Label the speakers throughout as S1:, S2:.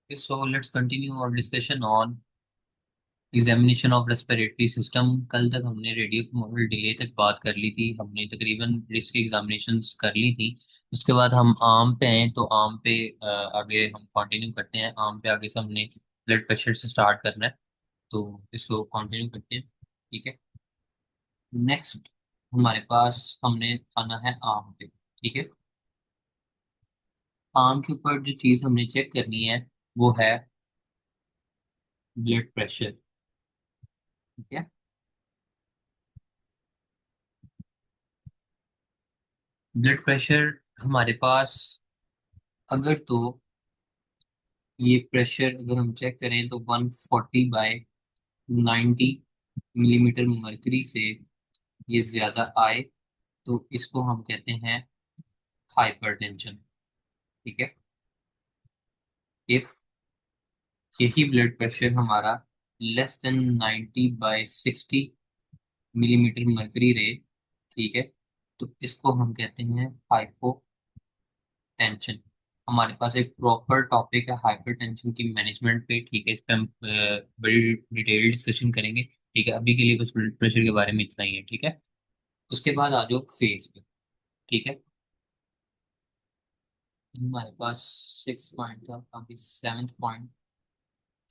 S1: Okay, so let's continue our discussion on examination of respiratory system. कल तक हमने radio model delay तक बात कर ली थी, हमने तकरीबन रिस्क एग्जामिनेशंस कर ली थी। उसके बाद हम आम पे आए, तो आम पे आगे हम कंटिन्यू करते हैं। आम पे आगे से हमने ब्लड प्रेशर से स्टार्ट करना है, तो इसको कंटिन्यू करते हैं। ठीक है, नेक्स्ट हमारे पास हमने आना है आम पे। ठीक है, आम के ऊपर जो चीज़ हमने चेक करनी है वो है ब्लड प्रेशर। ठीक है, ब्लड प्रेशर हमारे पास अगर तो ये प्रेशर अगर हम चेक करें तो 140/90 मिलीमीटर मरकरी से ये ज्यादा आए तो इसको हम कहते हैं हाइपरटेंशन। ठीक है, इफ यही ब्लड प्रेशर हमारा << 90/60 मिलीमीटर मरकरी रहे, ठीक है, तो इसको हम कहते हैं हाइपोटेंशन। हमारे पास एक प्रॉपर टॉपिक है हाइपरटेंशन की मैनेजमेंट पे। ठीक है, इस पे हम बड़ी डिटेल डिस्कशन करेंगे। ठीक है, अभी के लिए बस ब्लड प्रेशर के बारे में इतना ही है। ठीक है, उसके बाद आ जाओ फेस पे। ठीक है, हमारे पास 6 पॉइंट था, अभी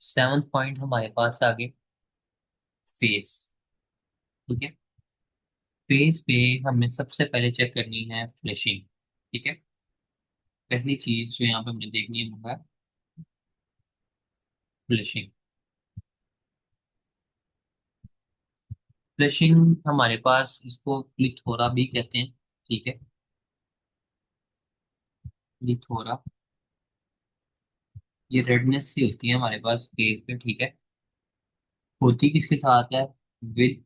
S1: सेवन्थ पॉइंट हमारे पास आगे फेस। ठीक है, फेस पे हमें सबसे पहले चेक करनी है फ्लशिंग। ठीक है, पहली चीज जो यहाँ पे हमें देखनी है वो है फ्लशिंग। फ्लशिंग हमारे पास इसको प्लीथोरा भी कहते हैं। ठीक है, प्लीथोरा, ये रेडनेस सी होती है हमारे पास फेस पे। ठीक है, होती किसके साथ है? With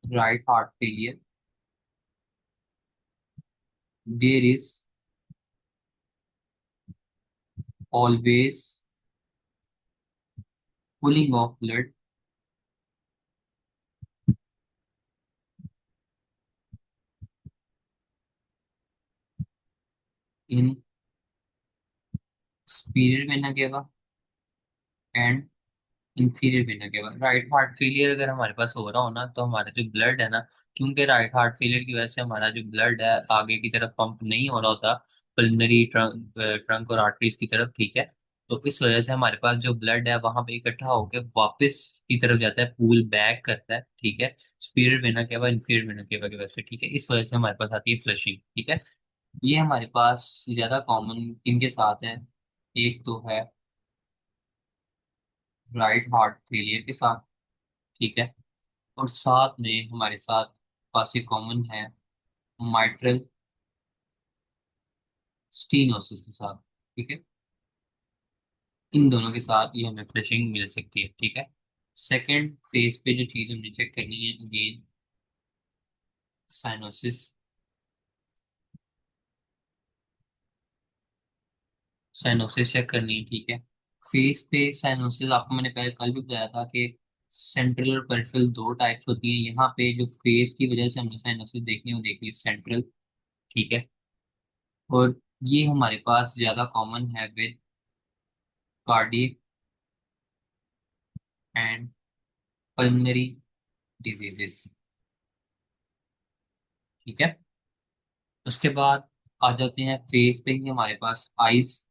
S1: right heart failure there is always pooling of blood in superior vena cava and inferior vena cava. Right heart failure अगर हमारे पास हो रहा हो ना, तो हमारा जो ब्लड है ना, क्योंकि राइट हार्ट फेलियर की वजह से हमारा जो ब्लड है आगे की तरफ पंप नहीं हो रहा होता, पल्मनरी ट्रंक और आर्टरीज की तरफ। ठीक है, तो इस वजह से हमारे पास जो ब्लड है वहां पे इकट्ठा होकर वापस की तरफ जाता है, पूल बैक करता है। ठीक है, superior vena cava inferior vena केवा की वजह से। ठीक है, इस वजह से हमारे पास आती है फ्लशिंग। ठीक है, ये हमारे पास ज्यादा कॉमन इनके साथ है। एक तो है राइट हार्ट फेलियर के साथ। ठीक है, और साथ में हमारे साथ काफी कॉमन है माइट्रल स्टीनोसिस के साथ। ठीक है, इन दोनों के साथ ये हमें फ्लशिंग मिल सकती है। ठीक है, सेकेंड फेज पे जो चीज हमने चेक करनी है अगेन साइनोसिस। साइनोसिस चेक करनी है। ठीक है, फेस पे साइनोसिस आपको मैंने पहले कल भी बताया था कि सेंट्रल और पेरिफेरल दो टाइप्स होती हैं। यहाँ पे जो फेस की वजह से हमने साइनोसिस देखनी है वो देखनी है सेंट्रल। ठीक है, और ये हमारे पास ज्यादा कॉमन है with cardiac and pulmonary diseases. ठीक है, उसके बाद आ जाते हैं फेस पे ही हमारे पास आईज।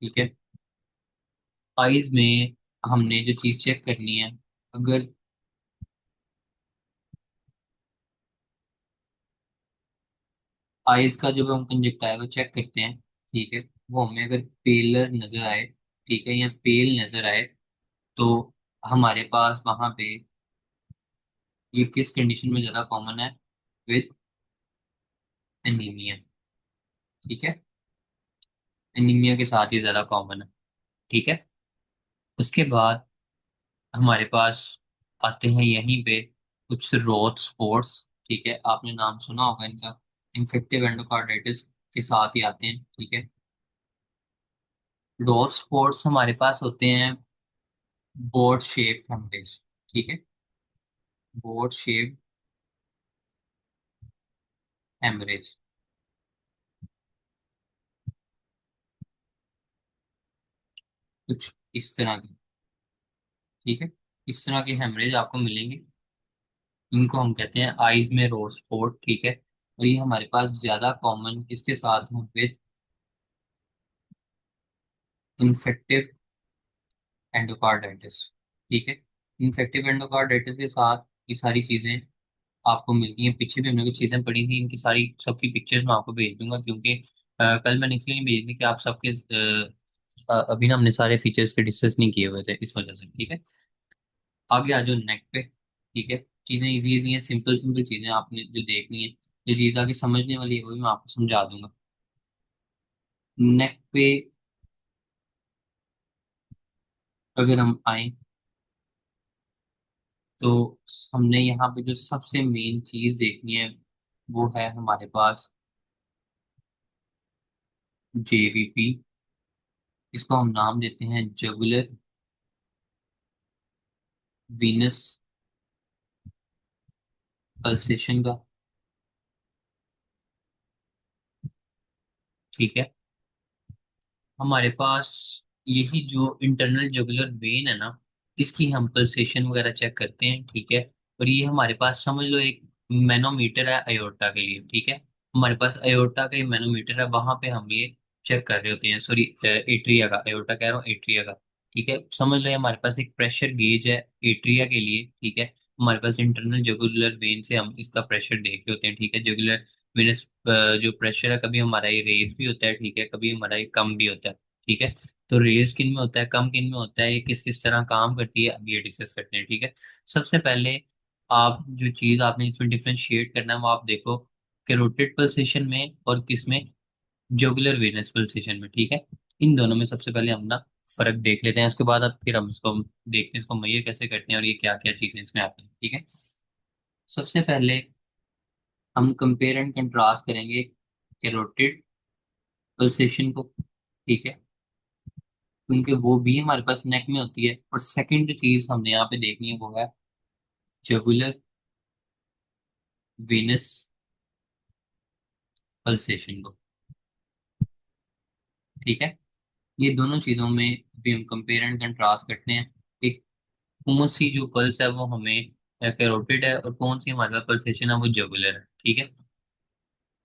S1: ठीक है, आईज में हमने जो चीज चेक करनी है, अगर आईज का जो हम कंजक्टाइवा चेक करते हैं, ठीक है, वो हमें अगर पेलर नजर आए, ठीक है, या पेल नजर आए, तो हमारे पास वहां पे ये किस कंडीशन में ज्यादा कॉमन है? With anaemia. ठीक है, एनीमिया के साथ ये ज्यादा कॉमन है। ठीक है, उसके बाद हमारे पास आते हैं यहीं पे कुछ रोड स्पोर्ट्स। ठीक है, आपने नाम सुना होगा इनका, इन्फेक्टिव एंडोकार्डाइटिस के साथ ही आते हैं। ठीक है, रोड स्पोर्ट्स हमारे पास होते हैं बोर्ड शेप हेमरेज। ठीक है, बोर्ड शेप हेमरेज। कुछ इस तरह की, ठीक है। इस तरह के हेमरेज आपको मिलेंगे। इनको हम कहते हैं आईज में रोज स्पॉट, ठीक है। और ये हमारे पास ज्यादा कॉमन इसके साथ है विद इन्फेक्टिव एंडोकार्डाइटिस, ठीक है। इन्फेक्टिव एंडोकार्डाइटिस के साथ ये सारी चीजें आपको मिलती हैं। पीछे भी हमने कुछ चीजें पढ़ी थी, इनकी सारी सबकी पिक्चर्स मैं आपको भेज दूंगा, क्योंकि कल मैंने इसलिए नहीं भेजी थी कि आप सबके अभी ना हमने सारे फीचर्स के डिस्कस नहीं किए हुए थे, इस वजह से, ठीक है। आगे आ जाओ नेक पे, ठीक है। चीजें इजी इजी हैं, सिंपल सिंपल चीजें आपने जो देखनी है, जो चीज आगे समझने वाली है वो भी मैं आपको समझा दूंगा। नेक पे अगर हम आए तो हमने यहाँ पे जो सबसे मेन चीज देखनी है वो है हमारे पास जेवीपी। इसको हम नाम देते हैं जुगुलर वीनस पल्सेशन का, ठीक है। हमारे पास यही जो इंटरनल जुगुलर वेन है ना, इसकी हम पल्सेशन वगैरह चेक करते हैं, ठीक है। और ये हमारे पास समझ लो एक मैनोमीटर है अयोर्टा के लिए, ठीक है। हमारे पास अयोर्टा का एक मैनोमीटर है, वहां पे हम ये चेक कर रहे होते हैं, सॉरी एट्रिया का, अयोर्टा कह रहा हूँ, एट्रिया का, ठीक है। समझ लो ये हमारे पास एक प्रेशर गेज है एट्रिया के लिए, ठीक है। हमारे पास इंटरनल जुगुलर वेन से हम इसका प्रेशर देख रहे होते हैं, ठीक है। जुगुलर वेनस जो प्रेशर है, कभी हमारा ये रेज भी होता है, ठीक है, कभी हमारा ये कम भी होता है, ठीक है। तो रेज किन में होता है, कम किन में होता है, ये किस किस तरह काम करती है, अब ये डिस्कस करते हैं, ठीक है। सबसे पहले आप जो चीज आपने इसमें डिफरेंशिएट करना है वो आप देखो, कैरोटिड पल्सेशन में और किस में, जुगुलर वेनस पल्सेशन में, ठीक है। इन दोनों में सबसे पहले हम ना फर्क देख लेते हैं, उसके बाद अब फिर हम इसको देखते हैं, इसको मैयर कैसे करते हैं और ये क्या क्या चीजें इसमें आती हैं, ठीक है। सबसे पहले हम कंपेयर एंड कंट्रास्ट करेंगे कैरोटिड पल्सेशन को, ठीक है, क्योंकि वो भी हमारे पास नेक में होती है। और सेकंड चीज हमने यहाँ पे देखनी है वो है जुगुलर वेनस पल्सेशन को, ठीक है। ये दोनों चीजों में भी हम कंपेयर एंड कंट्रास्ट करते हैं कि कौन सी जो पल्स है वो हमें कैरोटिड है और कौन सी हमारे पास पल्सेशन है वो जुगुलर है, ठीक है।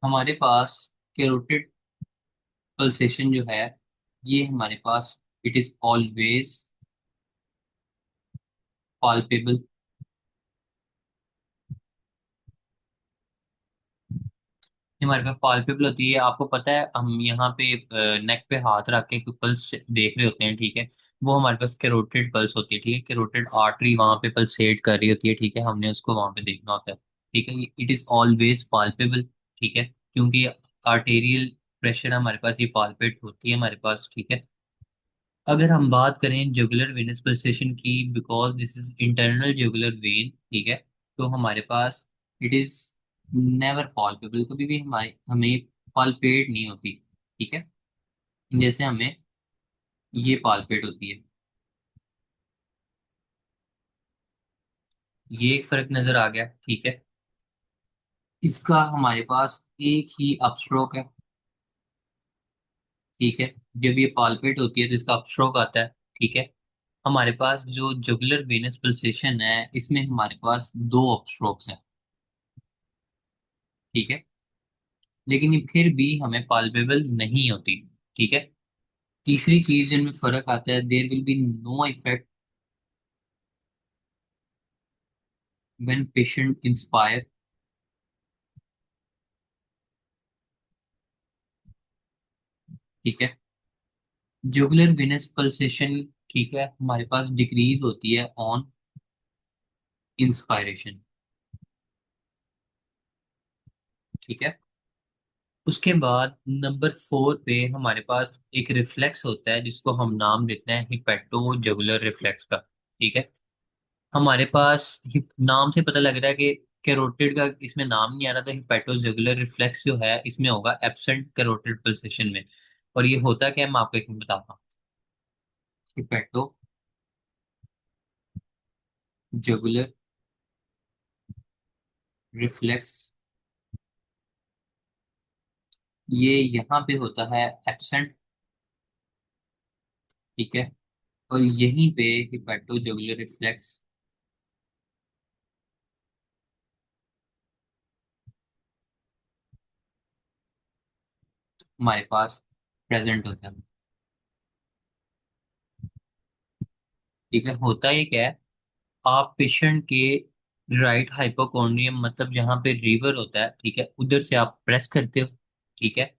S1: हमारे पास कैरोटिड पल्सेशन जो है ये हमारे पास इट इज ऑलवेज पाल्पेबल। ये हमारे पास पाल्पेबल होती है, आपको पता है हम यहाँ पे नेक पे हाथ रख के पल्स देख रहे होते हैं, ठीक है। वो हमारे पास कैरोटिड पल्स होती है, ठीक है। कैरोटिड आर्टरी वहां पे पल्सेट कर रही होती है, ठीक है, हमने उसको वहां पे देखना होता है, ठीक है। इट इज ऑलवेज पाल्पेबल, ठीक है, क्योंकि आर्टेरियल प्रेशर हमारे पास ये पाल्पेट होती है हमारे पास, ठीक है। अगर हम बात करें जुगुलर वेनस पल्सेशन की, because this is internal jugular vein, ठीक है, तो हमारे पास इट इज नेवर पॉल्पेबल, कभी भी हमारे हमें पॉल्पेट नहीं होती, ठीक है। जैसे हमें ये पॉल्पेट होती है, ये एक फर्क नजर आ गया, ठीक है। इसका हमारे पास एक ही अपस्ट्रोक है, ठीक है। जब ये पॉल्पेट होती है तो इसका अपस्ट्रोक आता है, ठीक है। हमारे पास जो जुगुलर वेनस पल्सेशन है इसमें हमारे पास दो अपस्ट्रोक्स हैं, ठीक है। लेकिन ये फिर भी हमें पाल्पेबल नहीं होती, ठीक है। तीसरी चीज जिनमें फर्क आता है, there will be no effect when patient inspire, ठीक है। जुगुलर वेनस पल्सेशन, ठीक है, हमारे पास डिक्रीज होती है ऑन इंस्पायरेशन, ठीक है। उसके बाद नंबर 4 पे हमारे पास एक रिफ्लेक्स होता है जिसको हम नाम देते हैं हिपेटो जुगुलर रिफ्लेक्स का, ठीक है। हमारे पास नाम से पता लग रहा है कि कैरोटिड का इसमें नाम नहीं आ रहा, तो हिपैटोजुगुलर रिफ्लेक्स जो है इसमें होगा एब्सेंट कैरोटिड पल्सेशन में। और ये होता क्या है मैं आपको एक मिनट बताता हूँ। हिपैटोजुगुलर रिफ्लेक्स ये यहाँ पे होता है एब्सेंट, ठीक है। और यहीं पे हिपैटोजुगुलर रिफ्लेक्स हमारे पास प्रेजेंट होता है। ठीक है, होता ये क्या है, आप पेशेंट के राइट हाइपोकॉन्ड्रियम मतलब जहाँ पे रीवर होता है, ठीक है, उधर से आप प्रेस करते हो। ठीक है,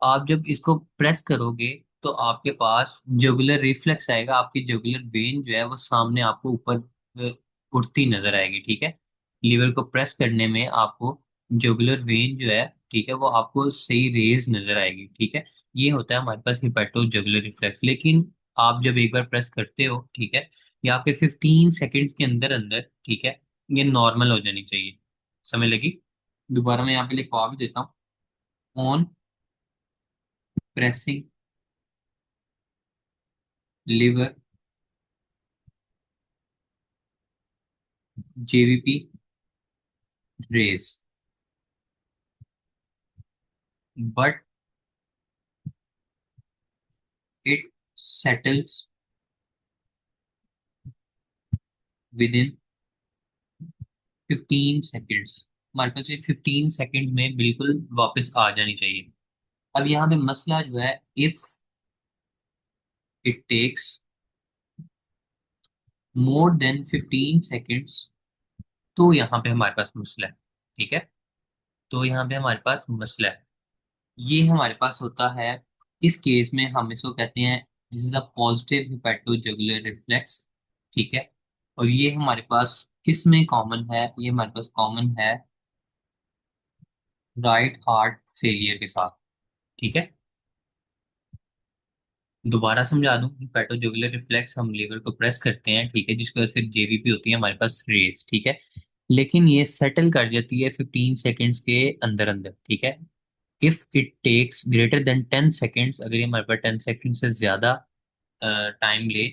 S1: आप जब इसको प्रेस करोगे तो आपके पास जुगुलर रिफ्लेक्स आएगा, आपकी जुगुलर वेन जो है वो सामने आपको ऊपर उठती नजर आएगी। ठीक है, लीवर को प्रेस करने में आपको जुगुलर वेन जो है, ठीक है, वो आपको सही रेज नजर आएगी। ठीक है, ये होता है हमारे पास हिपैटो जुगुलर रिफ्लेक्स। लेकिन आप जब एक बार प्रेस करते हो, ठीक है, ये आपके 15 सेकेंड्स के अंदर अंदर, ठीक है, ये नॉर्मल हो जानी चाहिए। समय लगी, दोबारा मैं यहाँ पे लिखवा भी देता हूँ। On pressing liver JVP raise but it settles within 15 seconds. हमारे पास ये 15 सेकेंड में बिल्कुल वापस आ जानी चाहिए। अब यहाँ पे मसला जो है, if it takes more than 15 seconds, तो यहाँ पे हमारे पास मसला है। ठीक है, तो यहाँ पे हमारे पास मसला है, ये हमारे पास होता है। इस केस में हम इसको कहते हैं, this is a positive hepatojugular reflex. ठीक है, और ये हमारे पास किस में कॉमन है, ये हमारे पास कॉमन है राइट हार्ट फेलियर के साथ। ठीक है, दोबारा समझा दूं, हिपैटोजुगुलर रिफ्लेक्स हम लीवर को प्रेस करते हैं, ठीक है, जिसकी वजह से जेवीपी होती है हमारे पास रेस। ठीक है, लेकिन ये सेटल कर जाती है 15 सेकेंड्स के अंदर अंदर। ठीक है, if it takes greater than 10 seconds, अगर ये हमारे पास 10 सेकेंड से ज्यादा टाइम ले,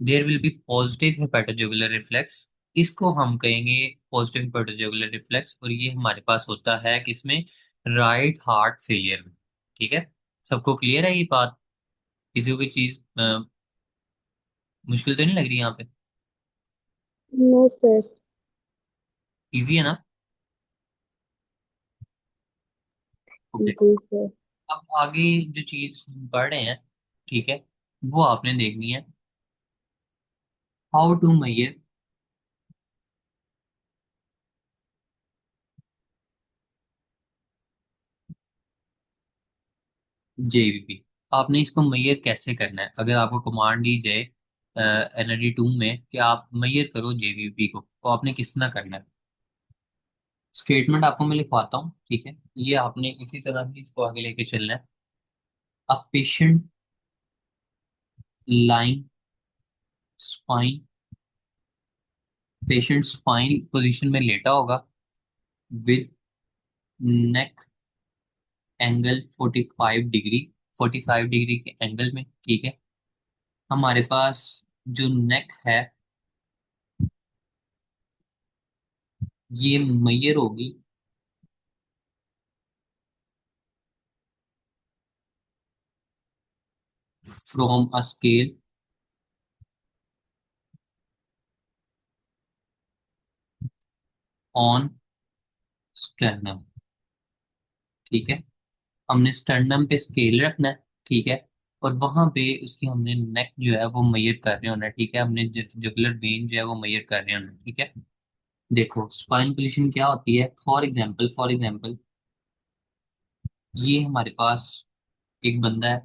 S1: there will be positive hepatojugular reflex. इसको हम कहेंगे पॉजिटिव हेपेटोजुगुलर रिफ्लेक्स, और ये हमारे पास होता है किसमें, राइट हार्ट फेलियर में। ठीक है, सबको क्लियर है ये बात, किसी को कोई चीज मुश्किल तो नहीं लग रही यहाँ पे?
S2: No sir.
S1: इजी है ना? ओके,
S2: जी सर।
S1: अब आगे जो चीज पढ़ रहे हैं, ठीक है, वो आपने देखनी है, हाउ टू मेजर जेवीपी। आपने इसको मैयर कैसे करना है, अगर आपको कमांड दी जाए एनर्जी टू में कि आप मैयर करो जेवीपी को, तो आपने किस तरह करना है। स्टेटमेंट आपको मैं लिखवाता हूँ, ठीक है, ये आपने इसी तरह ही इसको आगे लेके चलना है। A patient line spine, patient spine position में लेटा होगा with neck angle 45 degree, 45 degree के एंगल में। ठीक है, हमारे पास जो नेक है ये मैयर होगी from a scale on sternum. ठीक है, हमने स्टर्नम पे स्केल रखना है। ठीक है, और वहां पे उसकी हमने नेक जो है वो मैयर कर रहे होना है। ठीक है, हमने जुगुलर वेन जो है वो मैयर कर रहे होना है। ठीक है, देखो स्पाइन पोजीशन क्या होती है, फॉर एग्जांपल ये हमारे पास एक बंदा है।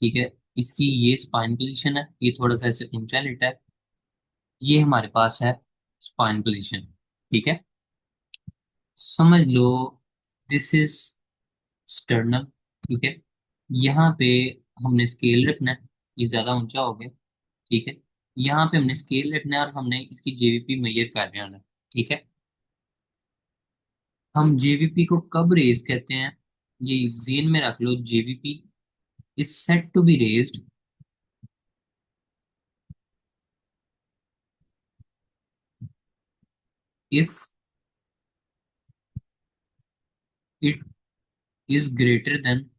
S1: ठीक है, इसकी ये स्पाइन पोजीशन है, ये थोड़ा सा ऐसे ऊंचा लेटा है, ये हमारे पास है स्पाइन पोजीशन। ठीक है, समझ लो दिस इज स्टर्नम। ठीक है, यहाँ पे हमने स्केल रखना है, ये ज्यादा ऊंचा हो गया। ठीक है, यहाँ पे हमने स्केल रखना है और हमने इसकी जेवीपी मेजर कर रहे होना है। ठीक है, हम जेवीपी को कब रेज कहते हैं, ये जेन में रख लो, JVP is set to be raised if it is greater than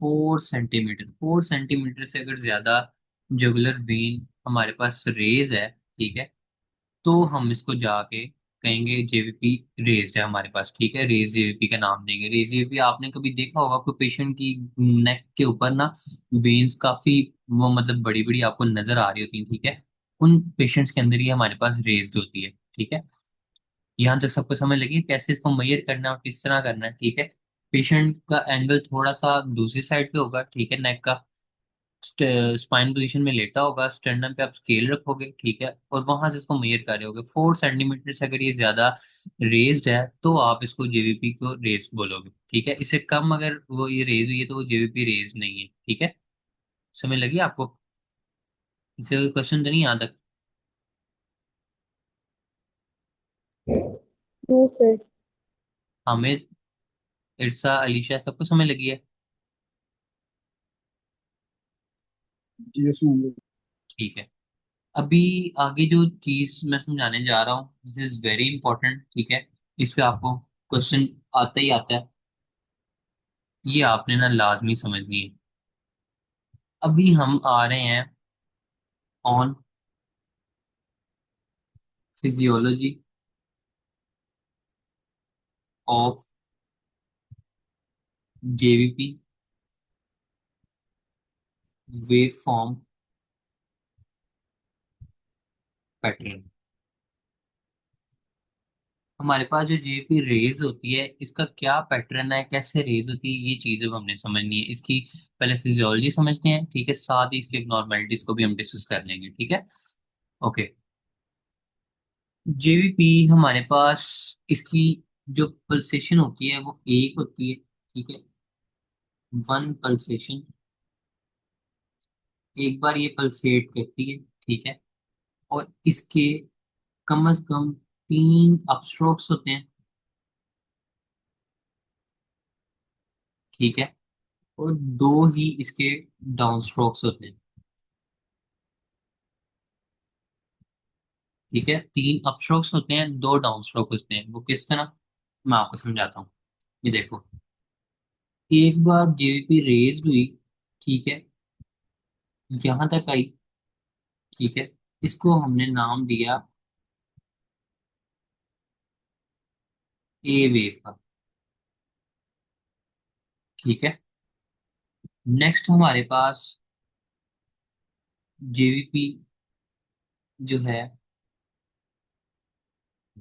S1: 4 centimetre. 4 centimetre से अगर ज्यादा जुगुलर वेन हमारे पास रेज है, ठीक है, तो हम इसको जाके कहेंगे जेवीपी रेज्ड है हमारे पास, ठीक है, रेज जेवीपी का नाम देंगे। रेज जेवीपी आपने कभी देखा होगा कोई पेशेंट की नेक के ऊपर ना वेन्स काफी वो मतलब बड़ी बड़ी आपको नजर आ रही होती है, ठीक है, उन पेशेंट्स के अंदर ये हमारे पास रेज्ड होती है, ठीक है। यहाँ तक सबको समझ लगी कैसे इसको मेजर करना है और किस तरह करना है, ठीक है। पेशेंट का एंगल थोड़ा सा दूसरी साइड पे होगा, ठीक है, नेक का स्पाइन पोजीशन में लेटा होगा, स्टर्नम पे आप स्केल रखोगे, ठीक है, और वहां से इसको मेजर कर रहे होगे 4 सेंटीमीटर से अगर ये ज्यादा रेज्ड है तो आप इसको जेवीपी को रेज बोलोगे, ठीक है। इससे कम अगर वो ये रेज हुई है तो वो जेवीपी रेज नहीं है, ठीक है। समझ लगी आपको? इससे कोई क्वेश्चन तो नहीं यहाँ तक?
S2: No sir.
S1: हामिद, इरसा, अलीशा, सबको समझ लगी है?
S2: जी उसमें
S1: ठीक है। अभी आगे जो चीज मैं समझाने जा रहा हूँ दिस इज वेरी इंपॉर्टेंट, ठीक है। इस पे आपको क्वेश्चन आता ही आता है, ये आपने ना लाजमी समझनी है। अभी हम आ रहे हैं on physiology of JVP wave form pattern. हमारे पास जो जेवीपी रेज होती है इसका क्या पैटर्न है, कैसे रेज होती है, ये चीजें हमने समझनी है। इसकी पहले फिजियोलॉजी समझते हैं, ठीक है, साथ ही इसकी नॉर्मेलिटीज को भी हम डिस्कस कर लेंगे, ठीक है। ओके। जेवीपी हमारे पास इसकी जो पल्सेशन होती है वो एक होती है, ठीक है, वन पल्सेशन, एक बार ये पल्सेट करती है, ठीक है, और इसके कम से कम 3 अपस्ट्रोक्स होते हैं, ठीक है, और दो ही इसके डाउन स्ट्रोक्स होते हैं, ठीक है। 3 अपस्ट्रोक्स होते हैं, 2 डाउन स्ट्रोक होते हैं। वो किस तरह, मैं आपको समझाता हूँ। ये देखो, एक बार जेवीपी रेज हुई, ठीक है, यहां तक आई, ठीक है, इसको हमने नाम दिया ए वेव का, ठीक है। नेक्स्ट हमारे पास जेवीपी जो है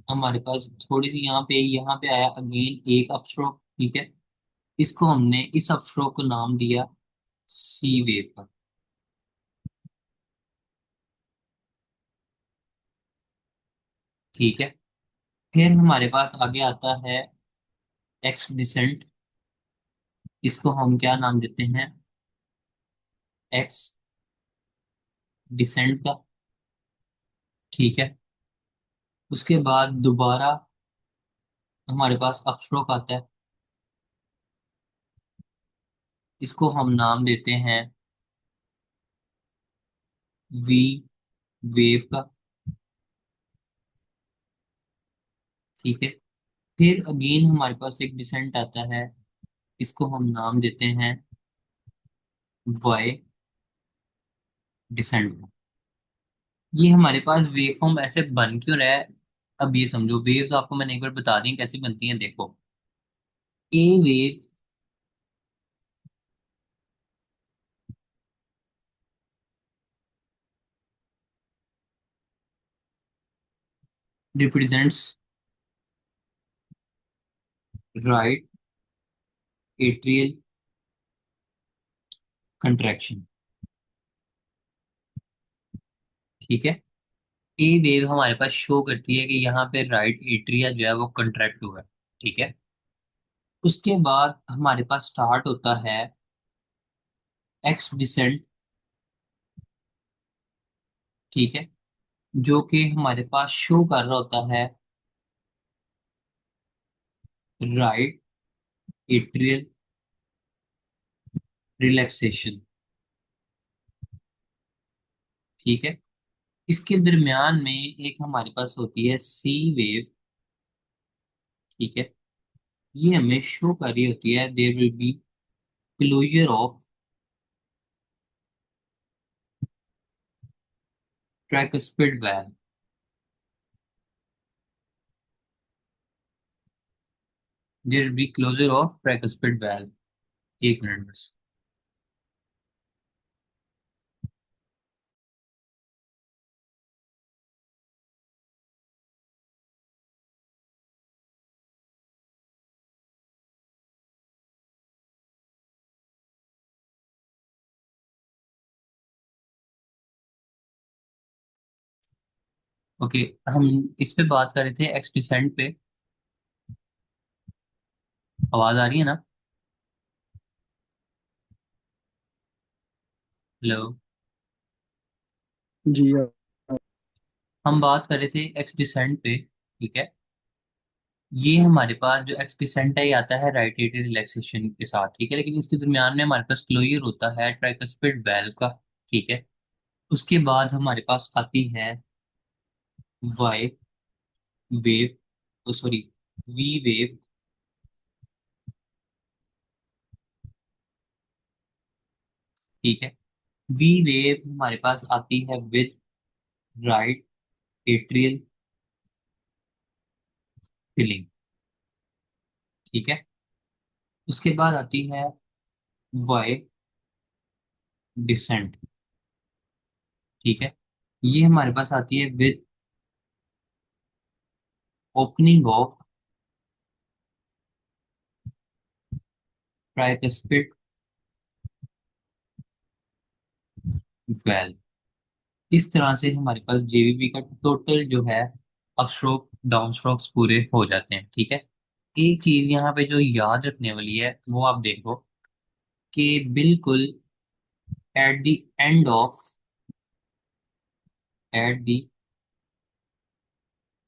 S1: हमारे पास थोड़ी सी यहाँ पे आया अगेन एक अपस्ट्रोक, ठीक है, इसको हमने इस अपस्ट्रोक को नाम दिया सी वेव का, ठीक है। फिर हमारे पास आगे आता है एक्स डिसेंट, इसको हम क्या नाम देते हैं, एक्स डिसेंट का, ठीक है। उसके बाद दोबारा हमारे पास अपस्ट्रोक आता है, इसको हम नाम देते हैं वी वेव का, ठीक है। फिर अगेन हमारे पास एक डिसेंट आता है, इसको हम नाम देते हैं वाई डिसेंट का। ये हमारे पास वेव फॉर्म ऐसे बन क्यों रहा है, अब ये समझो। वेव्स आपको मैंने एक बार बता दी कैसी बनती हैं, देखो, A wave represents right atrial contraction, ठीक है। ए वेव हमारे पास शो करती है कि यहाँ पे राइट एट्रिया जो है वो कंट्रैक्ट हुआ है, ठीक है। उसके बाद हमारे पास स्टार्ट होता है एक्स डिसेंट, ठीक है, जो कि हमारे पास शो कर रहा होता है राइट एट्रियल रिलैक्सेशन, ठीक है। इसके दरमियान में एक हमारे पास होती है सी वेव, ठीक है, ये हमें शो कर रही होती है there will be closure of tricuspid valve, there be closure of tricuspid valve. एक मिनट बस। ओके, हम इस पे बात कर रहे थे एक्सटीसेंट पे। आवाज आ रही है ना? हेलो।
S2: जी
S1: हम बात कर रहे थे एक्सटीसेंट पे, ठीक है। ये हमारे पास जो एक्सटीसेंट है ये आता है राइट एट्रियल रिलैक्सेशन के साथ, ठीक है, लेकिन इसके दरमियान में हमारे पास क्लोजर होता है ट्राइकस्पिड वैल्व का, ठीक है। उसके बाद हमारे पास आती है Y wave, sorry, V wave, ठीक है। वी वेव हमारे पास आती है विद राइट एट्रियल फिलिंग, ठीक है। उसके बाद आती है वाई डिसेंट, ठीक है। ये हमारे पास आती है with opening of tricuspid well. इस तरह से हमारे पास जेवीबी का टोटल जो है अपस्ट्रोक डाउन स्ट्रोक्स पूरे हो जाते हैं, ठीक है। एक चीज यहाँ पे जो याद रखने वाली है वो आप देखो कि बिल्कुल at the end of at the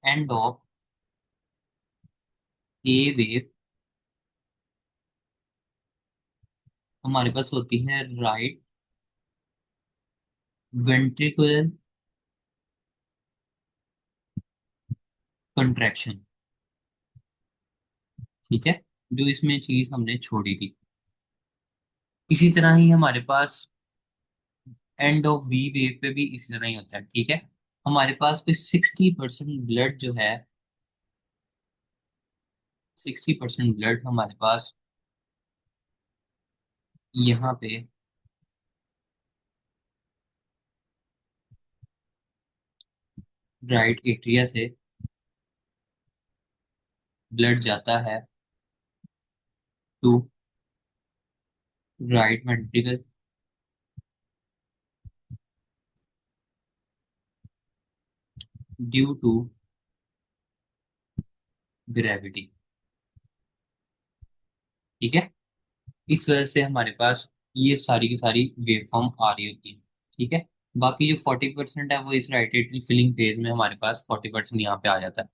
S1: end of A wave हमारे पास होती है राइट वेंट्रिकुलर कंट्रैक्शन, ठीक है, जो इसमें चीज हमने छोड़ी थी। इसी तरह ही हमारे पास एंड ऑफ वी वेव पे भी इसी तरह ही होता है, ठीक है। हमारे पास कोई 60% ब्लड जो है, 60% ब्लड हमारे पास यहाँ पे राइट एट्रिया से ब्लड जाता है to right ventricle due to gravity, ठीक है। इस वजह से हमारे पास ये सारी की सारी वेव फॉर्म आ रही होती है, ठीक है। बाकी जो 40% है वो इस राइट एट्रियल फिलिंग फेज में हमारे पास 40% यहाँ पे आ जाता है,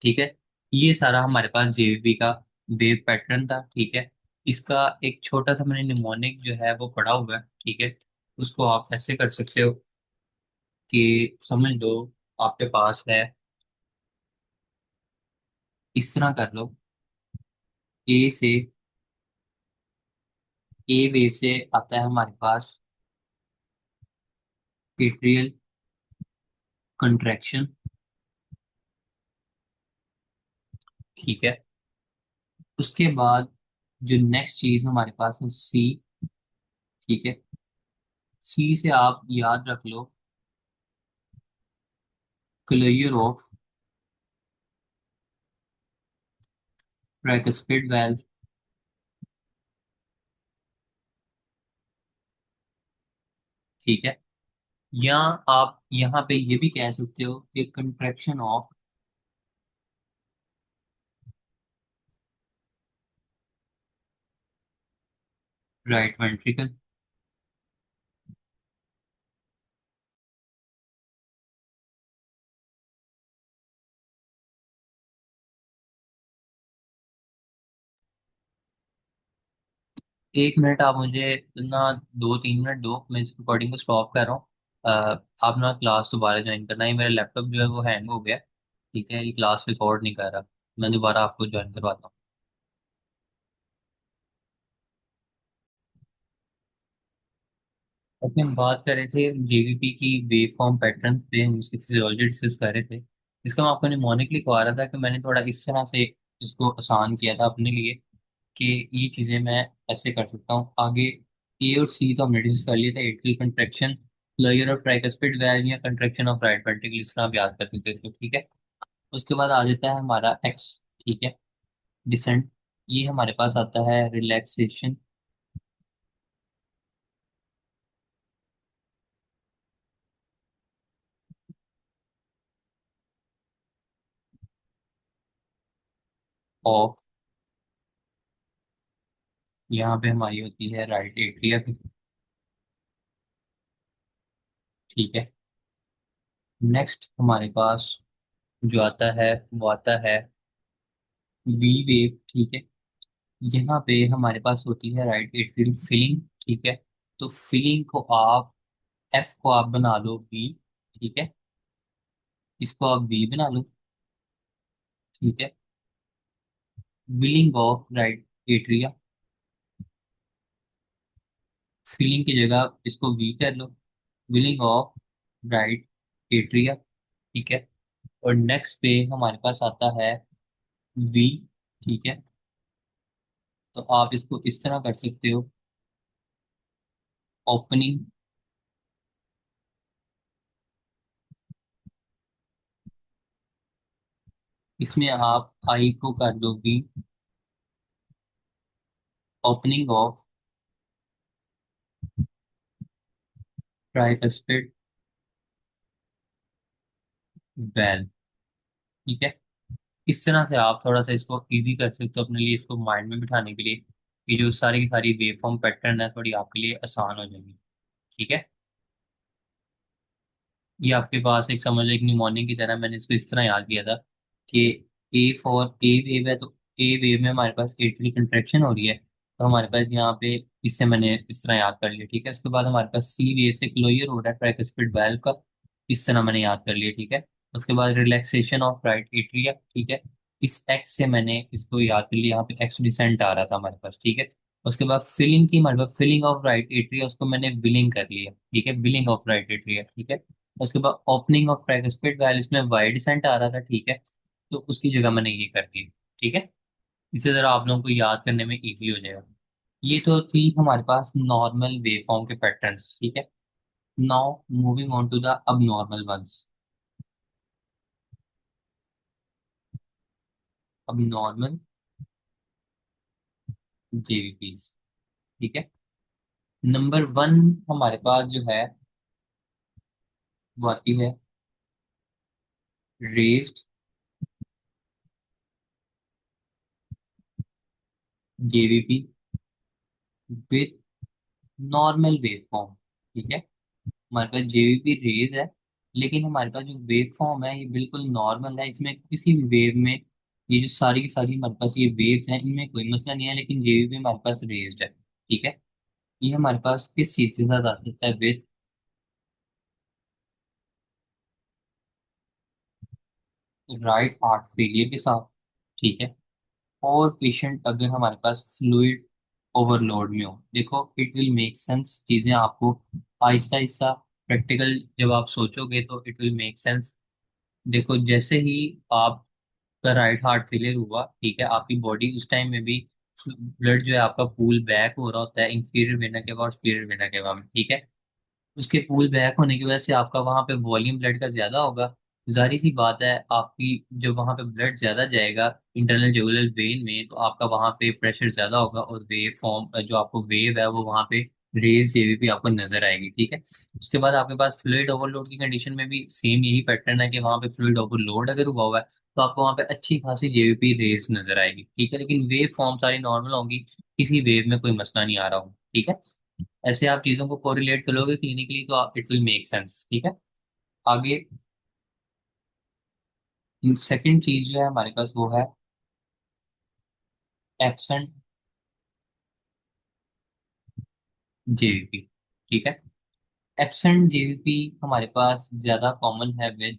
S1: ठीक है। ये सारा हमारे पास जेवीपी का वेव पैटर्न था, ठीक है। इसका एक छोटा सा मैंने निमोनिक जो है वो पढ़ा हुआ है, ठीक है। उसको आप ऐसे कर सकते हो कि समझ लो आपके पास है, इस तरह कर लो, ए से ए वेव से आता है हमारे पास एट्रियल कंट्रैक्शन, ठीक है। उसके बाद जो नेक्स्ट चीज हमारे पास है सी, ठीक है। सी से आप याद रख लो क्लोजर ऑफ ट्राइकस्पिड वेल्व, ठीक है। या आप यहाँ पे ये भी कह सकते हो कि कंट्रैक्शन ऑफ राइट वेंट्रिकल। एक मिनट आप मुझे ना 2-3 मिनट दो, मैं इस रिकॉर्डिंग को स्टॉप कर रहा हूँ। आप ना क्लास दोबारा ज्वाइन करना है, मेरा लैपटॉप जो है वो हैंग हो गया, ठीक है, ये क्लास रिकॉर्ड नहीं कर रहा। मैं दोबारा आपको ज्वाइन करवाता हूँ। अभी हम बात कर रहे थे जेवीपी की वेव फॉर्म पैटर्न पे, हम इसकी फिजियोलॉजी डिस्कस कर रहे थे। इसका मैं आपको निमोनिकली कहा रहा था कि मैंने थोड़ा इस तरह से इसको आसान किया था अपने लिए कि ये चीजें मैं ऐसे कर सकता हूँ आगे। ए और सी तो हमने डिस्कस कर लिया था, atrial contraction, lower of tricuspid valve या कंट्रैक्शन ऑफ राइट वेंट्रिकल, इस तरह आप याद कर सकते हैं इसको, ठीक है। उसके बाद आ जाता है हमारा एक्स, ठीक है, डिसेंट। ये हमारे पास आता है रिलैक्सेशन ऑफ, यहाँ पे हमारी होती है राइट एट्रिया, ठीक है। नेक्स्ट हमारे पास जो आता है वो आता है वी वेव, ठीक है। यहाँ पे हमारे पास होती है राइट एट्रियल फिलिंग, ठीक है। तो फिलिंग को आप, एफ को आप बना लो बी, ठीक है। इसको आप बी बना लो, ठीक है। Filling of right atria, filling की जगह इसको वी कर लो, विलिंग ऑफ राइट एट्रिया, ठीक है। और नेक्स्ट पे हमारे पास आता है वी, ठीक है। तो आप इसको इस तरह कर सकते हो, ओपनिंग, इसमें आप आई को कर दो V, opening of tricuspid valve, ठीक है। इस तरह से आप थोड़ा सा इसको इजी कर सकते हो अपने लिए, इसको माइंड में बिठाने के लिए कि जो सारी की सारी वेव फॉर्म पैटर्न है थोड़ी आपके लिए आसान हो जाएगी, ठीक है। ये आपके पास एक समझ लो एक निमोनिक की तरह मैंने इसको इस तरह याद किया था कि ए फॉर ए वेव है, तो ए वेव में हमारे पास एट्री कंट्रैक्शन हो रही है, तो हमारे पास यहाँ पे इससे मैंने इस तरह याद कर लिया, ठीक है। उसके बाद हमारे पास सी वेव से क्लोजर हो रहा है ट्राइकस्पिड वाल्व का, इस तरह मैंने याद कर लिया, ठीक है। उसके बाद रिलैक्सेशन ऑफ राइट एट्रिया, ठीक है। इस एक्स से मैंने इसको याद कर लिया, यहाँ पे एक्स डिसेंट आ रहा था हमारे पास, ठीक है। उसके बाद फिलिंग की हमारे पास फिलिंग ऑफ राइट एट्रिया, उसको मैंने विलिंग कर लिया, ठीक है, विलिंग ऑफ राइट एट्रिया, ठीक है। उसके बाद ओपनिंग ऑफ ट्राइकस्पिड वाइल, इसमें वाई डिसेंट आ रहा था, ठीक है। तो उसकी जगह मैंने ये कर दी, ठीक है। इसे जरा आप लोगों को याद करने में इजी हो जाएगा। ये तो थी हमारे पास नॉर्मल वेवफॉर्म के पैटर्न्स, ठीक है। Now moving on to the abnormal ones, abnormal JVPs, ठीक है। नंबर वन हमारे पास जो है वो आती है raised JVP with normal waveform, ठीक है। हमारे पास जेवीपी रेज है, लेकिन हमारे पास जो वेव फॉर्म है ये बिल्कुल नॉर्मल है, इसमें किसी भी वेव में ये जो सारी की सारी हमारे पास ये वेव्स हैं इनमें कोई मसला नहीं है, लेकिन जेवीपी हमारे पास रेज्ड है, ठीक है। ये हमारे पास किस चीज के साथ आ सकता है, विद राइट हार्ट फेलियर के साथ, ठीक है। और पेशेंट अगर हमारे पास फ्लूइड ओवरलोड में हो, देखो इट विल मेक सेंस चीजें आपको आहिस्ता आहिस्ता प्रैक्टिकल जब आप सोचोगे तो इट विल मेक सेंस। देखो जैसे ही आपका राइट हार्ट फेलियर हुआ, ठीक है, आपकी बॉडी उस टाइम में भी ब्लड जो है आपका पूल बैक हो रहा होता है इंफीरियर वेना केवा और सुपीरियर वेना केवा में, ठीक है। उसके पूल बैक होने की वजह से आपका वहां पे वॉल्यूम ब्लड का ज्यादा होगा, जाहिर सी बात है आपकी जब वहां पे ब्लड ज्यादा जाएगा इंटरनल जुगुलर वेन में तो आपका वहां पे प्रेशर ज्यादा होगा और वेव फॉर्म जो आपको वेव है वो वहां पे रेज जेवीपी आपको नजर आएगी, ठीक है। उसके बाद आपके पास फ्लूइड ओवरलोड की कंडीशन में भी सेम यही पैटर्न है कि वहां पे फ्लूइड ओवरलोड अगर हुआ हुआ है तो आपको वहां पे अच्छी खासी जेवीपी रेज नजर आएगी, ठीक है। लेकिन वेव फॉर्म सारी नॉर्मल होंगी, किसी वेव में कोई मसला नहीं आ रहा होगा, ठीक है। ऐसे आप चीजों को कोरिलेट करोगे क्लिनिकली तो इट विल मेक सेंस, ठीक है। आगे सेकंड चीज जो है हमारे पास वो है एब्सेंट जेवीपी, ठीक है। एब्सेंट जेवीपी हमारे पास ज्यादा कॉमन है विद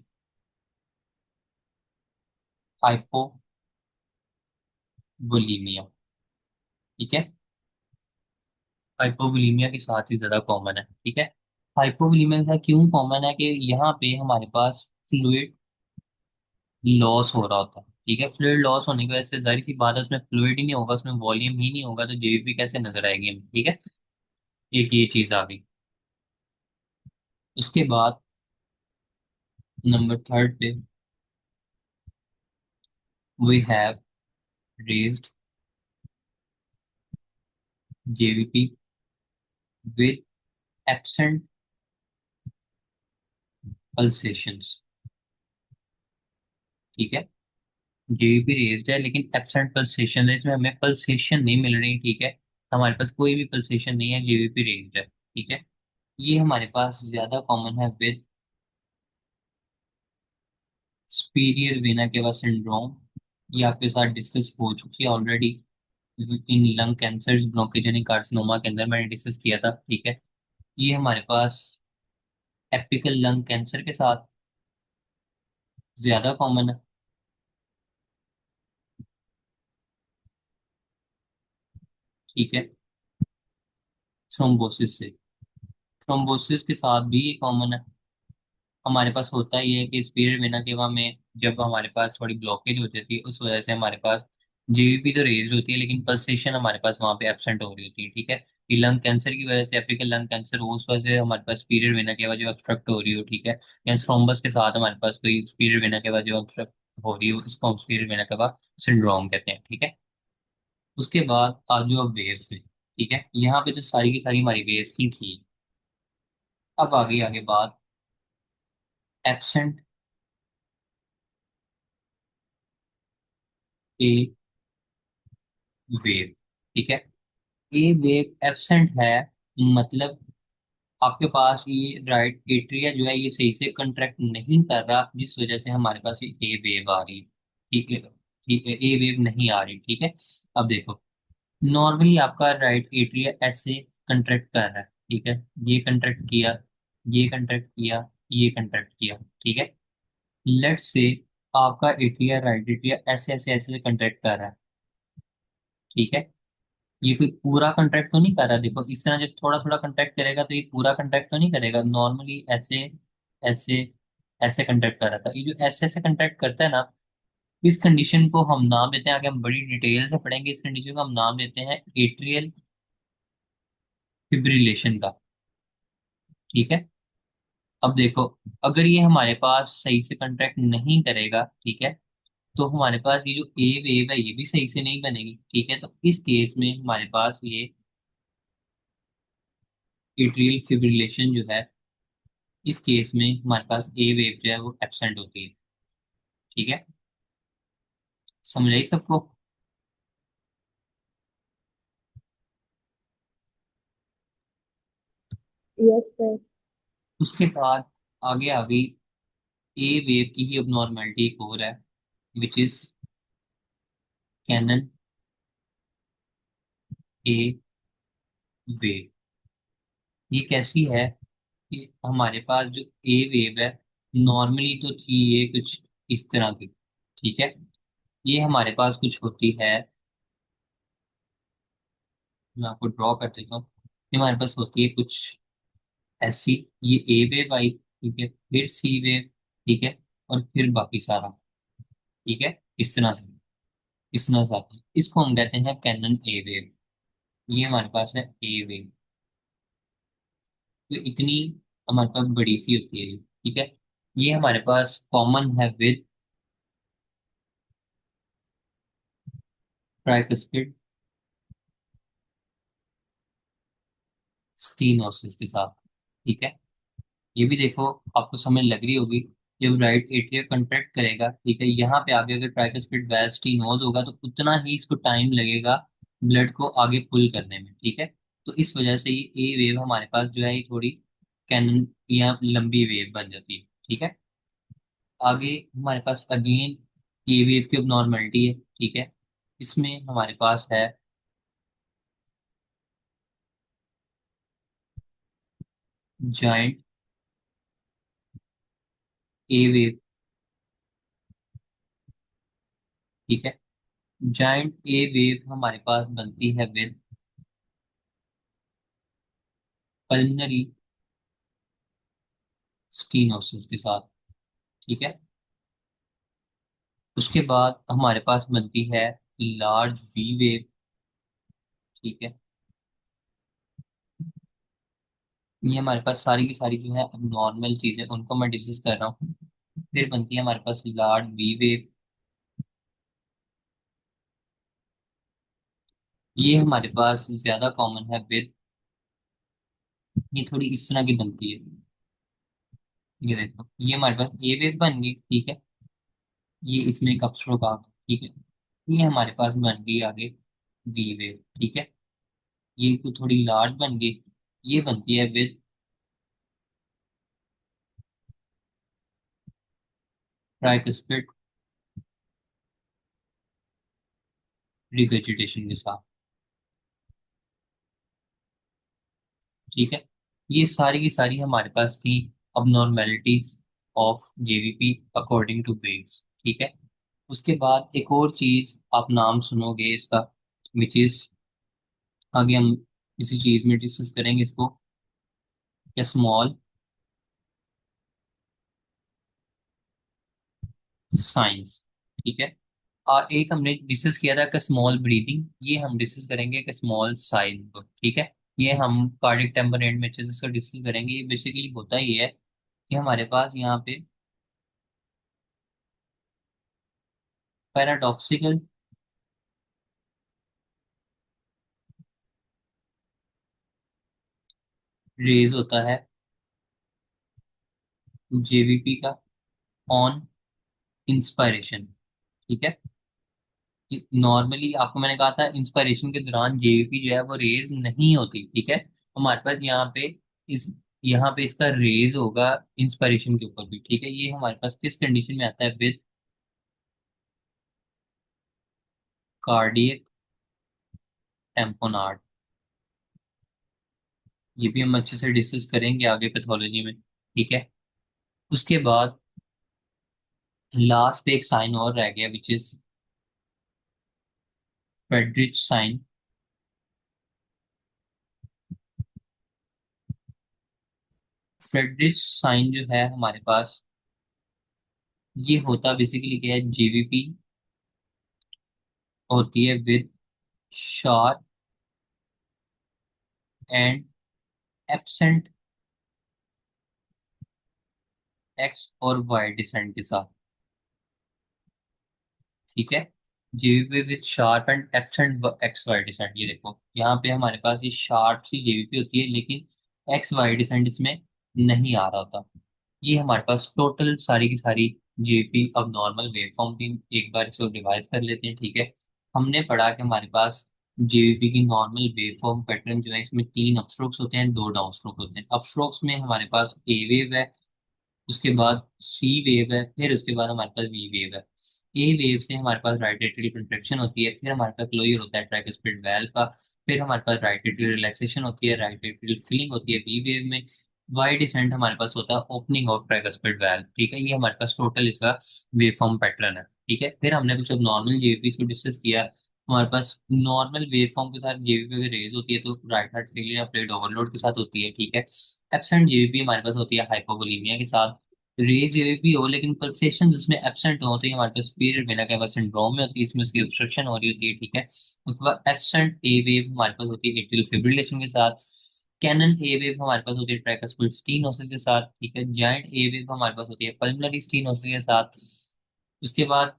S1: हाइपोवोलीमिया, ठीक है। हाइपोवोलीमिया के साथ ही ज्यादा कॉमन है, ठीक है। हाइपोवोलीमिया का क्यों कॉमन है कि यहाँ पे हमारे पास फ्लूइड लॉस हो रहा होता है, ठीक है। फ्लूइड लॉस होने की वजह से जाहिर सी बात है उसमें फ्लूइड ही नहीं होगा, उसमें वॉल्यूम ही नहीं होगा, तो जेवीपी कैसे नजर आएगी हमें, ठीक है। एक ये चीज आ गई। उसके बाद नंबर थर्ड पे we have raised JVP with absent pulsations, ठीक है। जेवीपी रेज्ड है लेकिन एब्सेंट पल्सेशन है, इसमें हमें पल्सेशन नहीं मिल रही, ठीक है। हमारे पास कोई भी पल्सेशन नहीं है, जेवीपी रेज्ड है, ठीक है। ये हमारे पास ज्यादा कॉमन है with superior vena cava syndrome. ये आपके साथ डिस्कस हो चुकी है already in lung cancer bronchogenic carcinoma के अंदर, मैंने डिस्कस किया था, ठीक है। ये हमारे पास एपिकल लंग कैंसर के साथ ज्यादा कॉमन है, ठीक है। थ्रोम्बोसिस से, थ्रोम्बोसिस के साथ भी ये कॉमन है। हमारे पास होता ही है कि स्पीड वेना केवा में जब हमारे पास थोड़ी ब्लॉकेज हो जाती है उस वजह से हमारे पास जीवीपी तो रेज होती है लेकिन पल्सेशन हमारे पास वहां पे एब्सेंट हो रही होती है, ठीक है। ये लंग कैंसर की वजह से, एपिकल लंग कैंसर हो, उस वजह से हमारे पास स्पीड वेना केवा जो ऑब्स्ट्रक्ट हो रही हो, ठीक है। या थ्रोम्बस के साथ हमारे पास कोई स्पीड वेना केवा जो ऑब्स्ट्रक्ट हो रही हो, उसको हम स्पीड वेना केवा सिंड्रोम कहते हैं, ठीक है। उसके बाद आज जो वेव में, ठीक है, यहाँ पे जो सारी की सारी हमारी वेव की थी। अब आगे आगे बात एब्सेंट ए वेव, ठीक है। ए वेव एब्सेंट है, मतलब आपके पास ये राइट एट्रिया जो है ये सही से कंट्रैक्ट नहीं कर रहा, जिस वजह से हमारे पास ये ए वेव आ रही है, ठीक है। ठीक है, ए वेव नहीं आ रही, ठीक है। अब देखो, नॉर्मली आपका राइट एट्रिया ऐसे कंट्रैक्ट कर रहा है, ठीक है। ये कंट्रैक्ट किया, ये कंट्रैक्ट किया, ये कंट्रैक्ट किया, ठीक है। लेट्स से आपका एट्रिया, राइट एट्रिया ऐसे ऐसे ऐसे कंट्रैक्ट कर रहा है, ठीक है। ये कोई पूरा कंट्रैक्ट तो नहीं कर रहा, देखो इस तरह जब थोड़ा थोड़ा कंट्रैक्ट करेगा तो ये पूरा कंट्रैक्ट तो नहीं करेगा, नॉर्मली ऐसे ऐसे ऐसे कंट्रैक्ट कर रहा था। ये जो ऐसे ऐसे कंट्रैक्ट करता है ना, इस कंडीशन को हम नाम देते हैं, आगे हम बड़ी डिटेल से पढ़ेंगे, इस कंडीशन को हम नाम देते हैं एट्रियल फिब्रिलेशन का, ठीक है। अब देखो, अगर ये हमारे पास सही से कंट्रैक्ट नहीं करेगा, ठीक है, तो हमारे पास ये जो ए वेव है ये भी सही से नहीं बनेगी, ठीक है। तो इस केस में हमारे पास ये एट्रियल फिब्रिलेशन जो है, इस केस में हमारे पास ए वेव जो है वो एब्सेंट होती है, ठीक है। समझ आई सबको?
S2: Yes sir.
S1: उसके बाद आगे आ गई ए वेव की ही अब नॉर्मेलिटी एक और है, which is cannon a wave. ये कैसी है कि हमारे पास जो ए वेव है, नॉर्मली तो थी ये कुछ इस तरह की, ठीक है। ये हमारे पास कुछ होती है, मैं आपको ड्रॉ कर देता हूँ। ये हमारे पास होती है कुछ ऐसी, ये ए वेव आई, ठीक है, फिर सी वेव, ठीक है, और फिर बाकी सारा, ठीक है, इस तरह से, इस तरह से आता है। इसको हम कहते हैं कैनन ए वेव। ये हमारे पास है ए वेव, तो इतनी हमारे पास बड़ी सी होती है ये, ठीक है। ये हमारे पास कॉमन है विद ट्राइकस्पिड स्टीनोसिस के साथ, ठीक है। ये भी देखो, आपको समझ लग रही होगी, जब राइट एट्रिया कंट्रैक्ट करेगा, ठीक है, यहाँ पे आगे अगर ट्राइकस्पिड वेस्टिनोज होगा तो उतना ही इसको टाइम लगेगा ब्लड को आगे पुल करने में, ठीक है। तो इस वजह से ये ए वेव हमारे पास जो है ये थोड़ी कैनन या लंबी वेव बन जाती है, ठीक है। आगे हमारे पास अगेन ए वेव की नॉर्मेलिटी है, ठीक है। इसमें हमारे पास है जाइंट ए वेव, ठीक है। जाइंट ए वेव हमारे पास बनती है विद पल्मनरी स्टीनोसिस के साथ। ठीक है। उसके बाद हमारे पास बनती है लार्ज वी वेव। ठीक है। ये हमारे पास सारी की सारी जो है अब नॉर्मल चीजें उनको मैं डिस्कस कर रहा हूँ। फिर बनती है हमारे पास लार्ज वी वेव। ये हमारे पास ज्यादा कॉमन है विद, ये थोड़ी इस तरह की बनती है। ये देखो, ये हमारे पास ए वेव बन गई। ठीक है। ये इसमें एक अपस्ट्रोक आ गया। ठीक है। ये हमारे पास बन गई आगे वी वेव। ठीक है। ये तो थोड़ी लार्ज बन गई। ये बनती है विद ट्राइकस्पिड रिगर्जिटेशन के साथ। ठीक है। ये सारी की सारी हमारे पास थी abnormalities of JVP according two waves. ठीक है। उसके बाद एक और चीज आप नाम सुनोगे इसका, विच इज, आगे हम इसी चीज में डिस्कस करेंगे इसको, क्या स्मॉल साइंस। ठीक है। एक हमने डिस्कस किया था कि स्मॉल ब्रीदिंग, ये हम डिस्कस करेंगे कि स्मॉल साइज को। ठीक है। ये हम कार्डियक टेम्परेट में अच्छे से इसको डिस्कस करेंगे। ये बेसिकली होता ही है कि हमारे पास यहाँ पे पैराडॉक्सिकल रेज होता है जेवीपी का ऑन इंस्पायरेशन। ठीक है। नॉर्मली आपको मैंने कहा था इंस्पायरेशन के दौरान जेवीपी जो है वो रेज नहीं होती। ठीक है। हमारे पास यहाँ पे इस यहाँ पे इसका रेज होगा इंस्पायरेशन के ऊपर भी। ठीक है। ये हमारे पास किस कंडीशन में आता है, विद कार्डियक टेम्पोनार्ड। ये भी हम अच्छे से डिस्कस करेंगे आगे पैथोलॉजी में। ठीक है। उसके बाद लास्ट पे एक साइन और रह गया, which is Friedreich sign. Friedreich sign जो है हमारे पास, ये होता बेसिकली क्या है, जेवीपी होती है with sharp and absent x और वाई डिसेंट के साथ। ठीक है। JVP with sharp and absent x y descent. ये देखो यहाँ पे हमारे पास ये शार्प सी जेवीपी होती है, लेकिन एक्स वाई डिसेंट इसमें नहीं आ रहा होता। ये हमारे पास टोटल सारी की सारी जेवीपी अब नॉर्मल वेवफॉर्म की, एक बार इसको रिवाइज कर लेते हैं। ठीक है। हमने पढ़ा कि हमारे पास जेवीपी की नॉर्मल वेवफॉर्म पैटर्न जो है, इसमें तीन अपस्ट्रोक्स होते हैं, दो डाउन स्ट्रोक होते हैं। अपस्ट्रोक्स में हमारे पास ए वेव है, उसके बाद सी वेव है, फिर उसके बाद हमारे पास वी वेव है। ए वेव से हमारे पास राइट एट्रियल कंट्रैक्शन होती है, फिर हमारे पास क्लोजर होता है ट्राइकुस्पिड वैल्व का, फिर हमारे पास राइट एट्रियल रिलैक्सेशन होती है, राइट एट्रियल फिलिंग होती है वी वेव में। वाई डिसेंट हमारे पास होता है ओपनिंग ऑफ ट्राइकुस्पिड वैल्व। ठीक है। ये हमारे पास टोटल इसका वेवफॉर्म पैटर्न है। ठीक है। फिर हमने कुछ अब नॉर्मल जेवीपी को डिस्कस किया। हमारे पास नॉर्मल वेवफॉर्म के साथ जेवीपी अगर रेज होती है तो राइट हार्ट फेलियर या फ्लूइड ओवरलोड के साथ होती है। ठीक है। एब्सेंट जेवीपी हमारे पास होती है हाइपोवोलीमिया के साथ। रेज वेव भी हो लेकिन पल्सेशन उसमें एब्सेंट हो, तो ये हमारे पास सुपीरियर वेना कैवा सिंड्रोम में होती है, इसमें उसकी ऑब्स्ट्रक्शन हो रही होती है। ठीक है। उसके बाद एब्सेंट ए वेव हमारे पास होती है एट्रियल फिब्रिलेशन के साथ। कैनन ए वेव हमारे पास होती है ट्राइकुस्पिड स्टीनोसिस के साथ। ठीक है। जायंट ए वेव हमारे पास होती है पल्मोनरी स्टीनोसिस के साथ। उसके बाद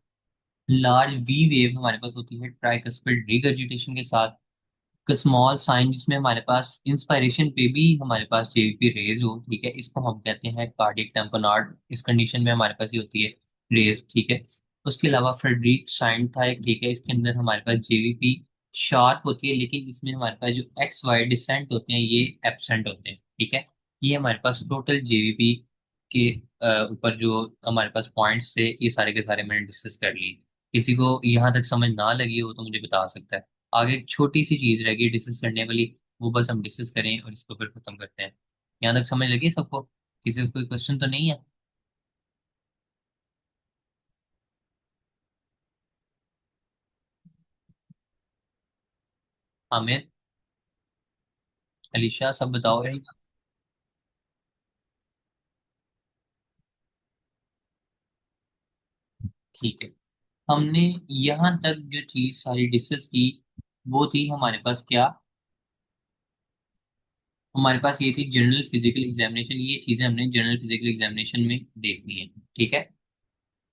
S1: लार्ज वी वेव हमारे पास होती है ट्राइकुस्पिड रिगर्जिटेशन के साथ। स्मॉल साइन जिसमें हमारे पास इंस्पायरेशन पे भी हमारे पास जेवीपी रेज हो। ठीक है। इसको हम कहते हैं कार्डियक टेम्पोनार्ड। इस कंडीशन में हमारे पास ये होती है रेज। ठीक है। उसके अलावा फ्रेडरिक साइन था एक। ठीक है। इसके अंदर हमारे पास जेवीपी शार्प होती है, लेकिन इसमें हमारे पास जो एक्स वाई डिसेंट होते हैं ये एब्सेंट होते हैं। ठीक है। ये हमारे पास टोटल जेवीपी के ऊपर जो हमारे पास पॉइंट्स थे, ये सारे के सारे मैंने डिस्कस कर लिए। किसी को यहाँ तक समझ ना लगी हो तो मुझे बता सकता है। आगे एक छोटी सी चीज रहेगी डिस्कस करने वाली, वो बस हम डिस्कस करें और इसको फिर खत्म करते हैं। यहाँ तक समझ लगी सबको? किसी को कोई क्वेश्चन तो नहीं है? आमिर, अलीशा, सब बताओ।
S2: नहीं।
S1: ठीक है। हमने यहाँ तक जो चीज सारी डिस्कस की वो थी हमारे पास क्या, हमारे पास ये थी जनरल फिजिकल एग्जामिनेशन, ये चीजें हमने जनरल फिजिकल एग्जामिनेशन में देखनी है। ठीक है।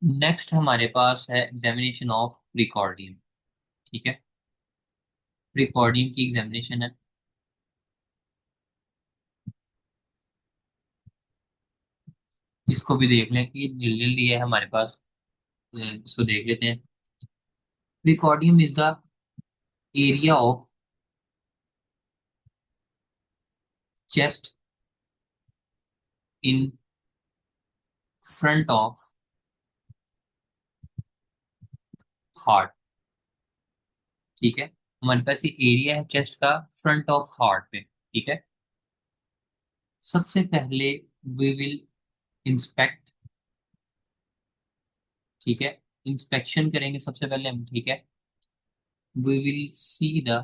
S1: नेक्स्ट हमारे पास है एग्जामिनेशन ऑफ प्रिकॉर्डियम। ठीक है। प्रिकॉर्डियम की एग्जामिनेशन है, इसको भी देख लें कि जल्दी जल्दी है हमारे पास। इसको देख लेते हैं। Precordium is the area of chest in front of heart. ठीक है। हमारे पास ये एरिया है चेस्ट का फ्रंट ऑफ हार्ट पे। ठीक है। सबसे पहले वी विल इंस्पेक्ट। ठीक है। इंस्पेक्शन करेंगे सबसे पहले हम। ठीक है। We will see the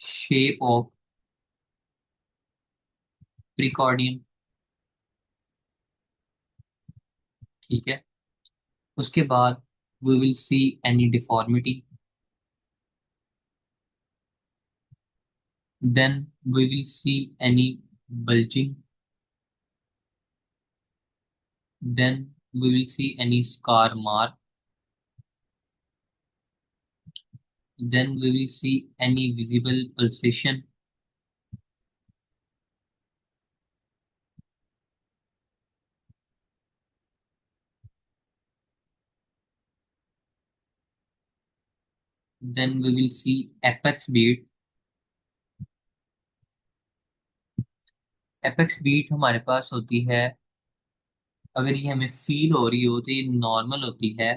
S1: shape of precordium. ठीक है। उसके बाद we will see any deformity, then we will see any bulging, then we will see any scar mark, then we will see any visible pulsation, then we will see apex beat। apex beat हमारे पास होती है, अगर ये हमें feel हो रही हो तो ये नॉर्मल होती है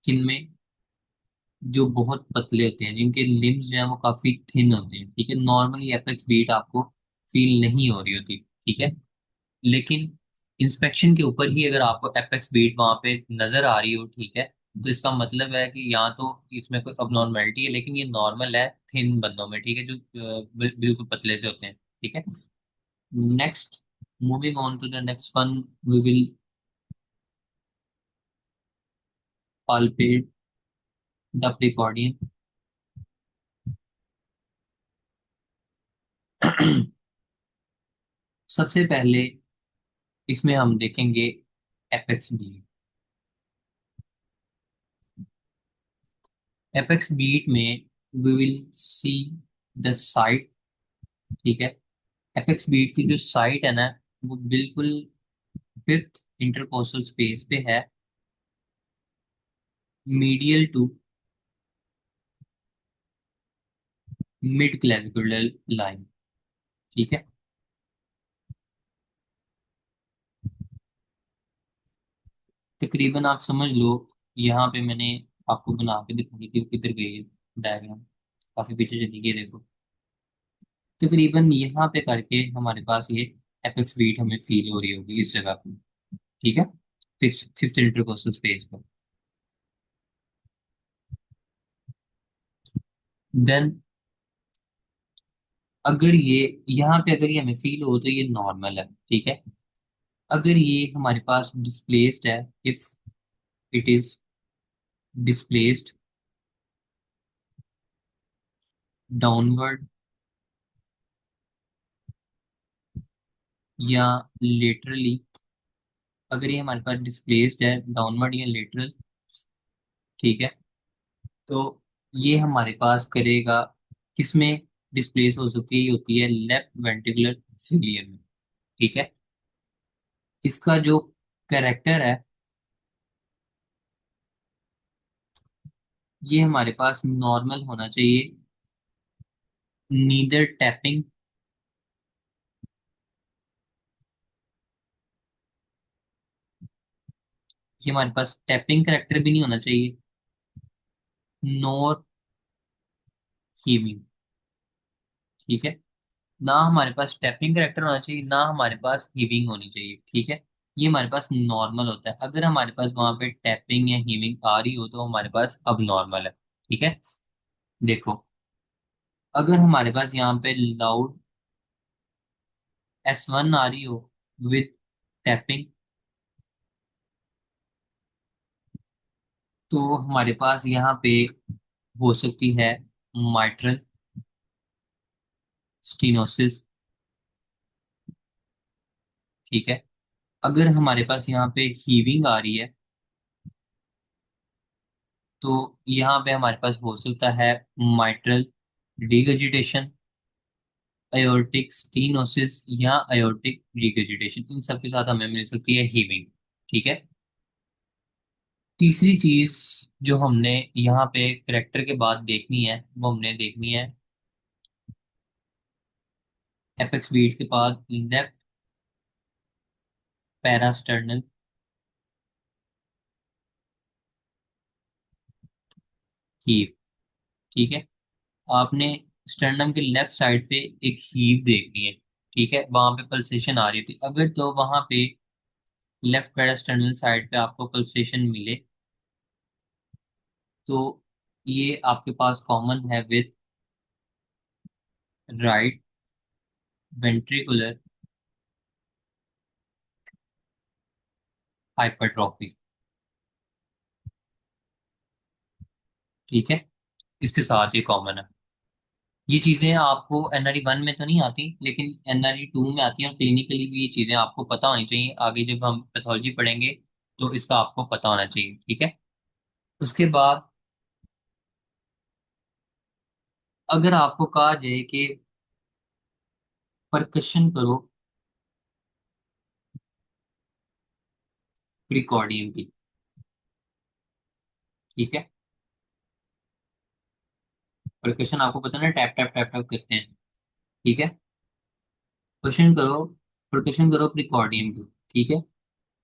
S1: किनमें, जो बहुत पतले होते हैं, जिनके लिम्स जो है वो काफी थिन होते हैं। ठीक है। नॉर्मली एपेक्स बीट आपको फील नहीं हो रही होती। ठीक है। लेकिन इंस्पेक्शन के ऊपर ही अगर आपको एपेक्स बीट वहां पे नजर आ रही हो, ठीक है, तो इसका मतलब है कि यहाँ तो इसमें कोई अबनॉर्मेलिटी है, लेकिन ये नॉर्मल है थिन बंदों में। ठीक है। जो बिल्कुल पतले से होते हैं। ठीक है। Next, moving on to the next one, we will palpate the precordium. सबसे पहले इसमें हम देखेंगे एपेक्स बीट। एपेक्स बीट में we will see the site. ठीक है। एपेक्स बीट की जो साइट है ना, वो बिल्कुल फिफ्थ इंटरकोस्टल स्पेस पे है, medial to mid clavicular line. ठीक है। तकरीबन आप समझ लो, यहाँ पे मैंने आपको बना के दिखाई थी, वो किधर गई है डायग्राम, काफी पीछे चली गई देखो। तकरीबन यहाँ पे करके हमारे पास ये एपेक्स बीट हमें फील हो रही होगी इस जगह पे। ठीक है। फिफ्थ फिफ्थ इंटरकोस्टल स्पेस पर। देन अगर ये यहाँ पे अगर ये हमें फील हो तो ये नॉर्मल है। ठीक है। अगर ये हमारे पास डिस्प्लेस्ड है, if it is displaced downward या लेटरली, अगर ये हमारे पास डिस्प्लेस्ड है डाउनवर्ड या लेटरल, ठीक है, तो ये हमारे पास करेगा किसमें डिस्प्लेस हो सकती है, ये होती है लेफ्ट वेंट्रिकुलर फेलियर में। ठीक है। इसका जो कैरेक्टर है, ये हमारे पास नॉर्मल होना चाहिए, नीदर टैपिंग, ये हमारे पास टैपिंग करेक्टर भी नहीं होना चाहिए, नोर हीविंग। ठीक है। ना हमारे पास टैपिंग करेक्टर होना चाहिए, ना हमारे पास हीविंग होनी चाहिए। ठीक है। ये हमारे पास नॉर्मल होता है। अगर हमारे पास वहां पे टैपिंग या हीविंग आ रही हो तो हमारे पास अब नॉर्मल है। ठीक है। देखो, अगर हमारे पास यहाँ पे लाउड S1 आ रही हो विद टैपिंग, तो हमारे पास यहाँ पे हो सकती है माइट्रल स्टीनोसिस। ठीक है। अगर हमारे पास यहाँ पे हीविंग आ रही है तो यहाँ पे हमारे पास हो सकता है माइट्रल रिगर्जिटेशन, अयोर्टिक स्टीनोसिस या अयोर्टिक रिगर्जिटेशन। इन सब के साथ हमें मिल सकती है हीविंग। ठीक है। तीसरी चीज जो हमने यहाँ पे करेक्टर के बाद देखनी है वो हमने देखनी है एपेक्स बीट के बाद लेफ्ट पैरास्टर्नल हीव। ठीक है। आपने स्टर्नम के लेफ्ट साइड पे एक हीव देखनी है। ठीक है, वहां पे पल्सेशन आ रही थी, अगर तो वहां पे लेफ्ट पैरास्टर्नल साइड पे आपको पल्सेशन मिले तो ये आपके पास कॉमन है विद राइट वेंट्रिकुलर हाइपरट्रॉफी। ठीक है, इसके साथ ये कॉमन है। ये चीजें आपको NRE 1 में तो नहीं आती, लेकिन NRE 2 में आती हैं, और क्लिनिकली भी ये चीजें आपको पता होनी चाहिए। आगे जब हम पैथोलॉजी पढ़ेंगे तो इसका आपको पता होना चाहिए। ठीक है। उसके बाद अगर आपको कहा जाए कि परकशन करो प्रिकॉर्डियम की। ठीक है। परकशन आपको पता है ना, टैप टैप टैप टैप करते हैं। ठीक है। क्वेश्चन करो, परकशन करो प्रिकॉर्डियम की। ठीक है।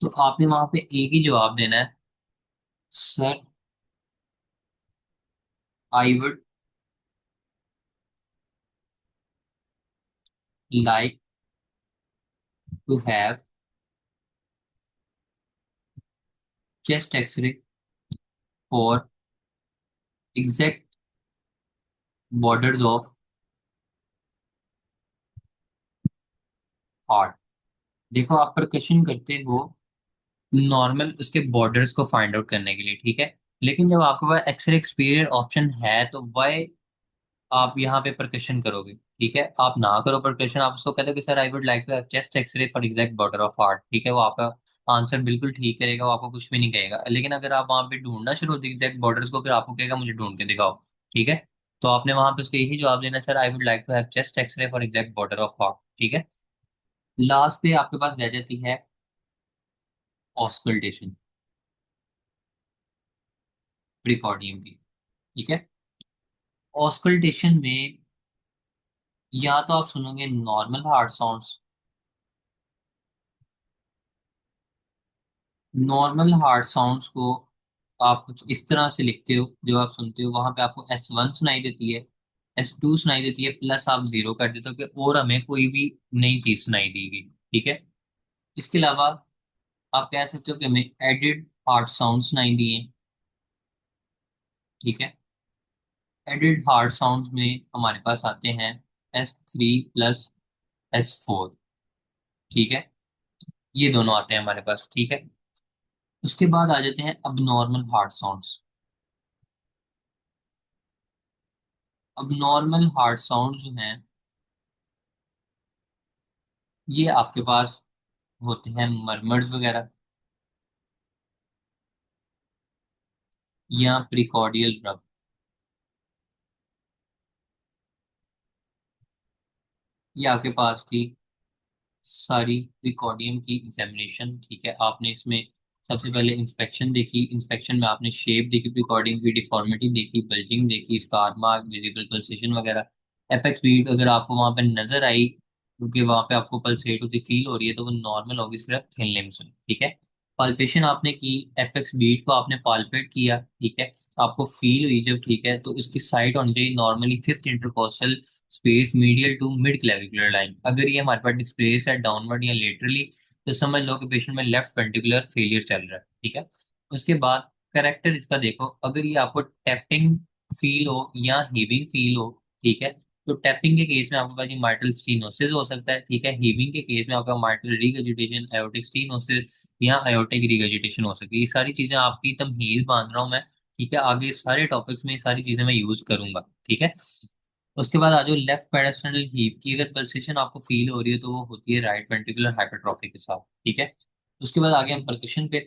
S1: तो आपने वहां पे एक ही जवाब देना है, sir I would like to have chest x-ray for exact borders of heart. देखो, आप परकशन करते हो नॉर्मल उसके बॉर्डर्स को फाइंड आउट करने के लिए। ठीक है। लेकिन जब आपके पास एक्सरे एक्सपीरियर ऑप्शन है तो वाई आप यहाँ पे परकशन करोगे। ठीक है, आप ना करो परकशन, आप उसको कहते हो कि sir I would like to have chest x-ray for exact border of heart. ठीक है, वो आपका आंसर बिल्कुल ठीक करेगा, वो आपको कुछ भी नहीं कहेगा। लेकिन अगर आप वहां पे ढूंढना शुरू होते एग्जैक्ट बॉर्डर्स को, फिर आपको कहेगा मुझे ढूंढ के दिखाओ। ठीक है। तो आपने वहां पे उसको यही जवाब देना, sir I would like to have chest x-ray for exact border of heart. ठीक है। लास्ट पे आपके पास रह जाती है ऑस्कल्टेशन प्रिकॉर्डियम की। ठीक है। ऑस्कल्टेशन में या तो आप सुनोगे normal heart sounds. Normal heart sounds को आप कुछ इस तरह से लिखते हो, जो आप सुनते हो वहां पे आपको S1 सुनाई देती है, S2 सुनाई देती है, प्लस आप जीरो कर देते हो कि और हमें कोई भी नई चीज सुनाई देगी। ठीक है। इसके अलावा आप कह सकते हो कि हमें एडिड हार्ट साउंड सुनाई दिए। ठीक है। एडिड हार्ट साउंड्स में हमारे पास आते हैं S3 प्लस S4। ठीक है, ये दोनों आते हैं हमारे पास। ठीक है। उसके बाद आ जाते हैं अब नॉर्मल हार्ट साउंड्स। अब नॉर्मल हार्ट साउंड जो हैं ये आपके पास होते हैं मरमर्स वगैरह या प्रिकॉर्डियल रब। ये आपके पास थी सारी प्रिकॉर्डियम की एग्जामिनेशन। ठीक है, आपने इसमें सबसे पहले इंस्पेक्शन देखी, इंस्पेक्शन में आपने शेप देखी, प्रिकॉर्डियम की डिफॉर्मिटी देखी, बल्जिंग देखी, स्कार मार्क, विजिबल पल्सेशन वगैरह। एपेक्स बीट अगर आपको वहां पे नजर आई, क्योंकि वहां पे आपको पल्सेट होती फील हो रही है, तो वो नॉर्मल होगी सिर्फ थिन लिम्स में। ठीक है। पाल्पेशन आपने की, एपेक्स बीट को आपने पाल्पेट किया। ठीक है, आपको फील हुई जब, ठीक है, तो इसकी साइड होनी चाहिए normally fifth intercostal space medial to mid clavicular line. अगर ये हमारे पास डिस्प्लेस है डाउनवर्ड या लेटरली, तो समझ लो कि पेशेंट में लेफ्ट वेंट्रिकुलर फेलियर चल रहा है। ठीक है। उसके बाद करेक्टर इसका देखो, अगर ये आपको टैपिंग फील हो या हीविंग फील हो, ठीक है, तो टैपिंग के केस में आपके पास ये माइट्रल स्टीनोसिस हो सकता है, ठीक है। हीविंग के केस में आपका माइट्रल रिगर्जिटेशन, एयोटिक स्टीनोसिस या एयोटिक रिगर्जिटेशन हो सकती है। ये सारी चीजें आपकी तमहीज बांध रहा हूँ मैं, ठीक है। आगे सारे टॉपिक्स में ये सारी चीजें मैं यूज करूंगा, ठीक है। उसके बाद आ जाओ लेफ्ट पेडेस्ट्रल हीप की, अगर पल्सेशन आपको फील हो रही है तो वो होती है राइट वेंट्रिकुलर हाइपरट्रॉफी के साथ, ठीक है। उसके बाद आगे हम परकशन पे।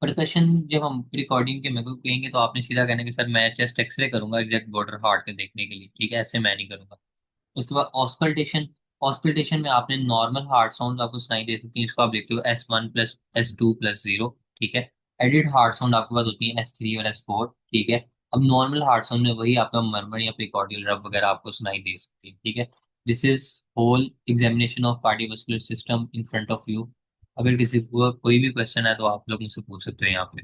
S1: परकशन जब हम रिकॉर्डिंग के मेरे को कहेंगे तो आपने सीधा कहना कि सर मैं चेस्ट एक्सरे करूंगा एग्जैक्ट बॉर्डर हार्ट के देखने के लिए, ठीक है, ऐसे मैं नहीं करूंगा। उसके बाद ऑस्कल्टेशन। ऑस्कल्टेशन में आपने नॉर्मल हार्ट साउंड आपको सुनाई दे सकती है, इसको आप देखते हो S1 + S2 + 0, ठीक है। एडिड हार्ट साउंड आपके पास होती है S3 और S4, ठीक है। अब नॉर्मल हार्ट साउंड में वही आपका मरमर या प्रिकॉर्डियल रब वगैरह आपको सुनाई दे सकती है, ठीक है। This is whole examination of cardiovascular system in front of you. अगर किसी को कोई भी क्वेश्चन है तो आप लोग मुझसे पूछ सकते हो यहाँ पे।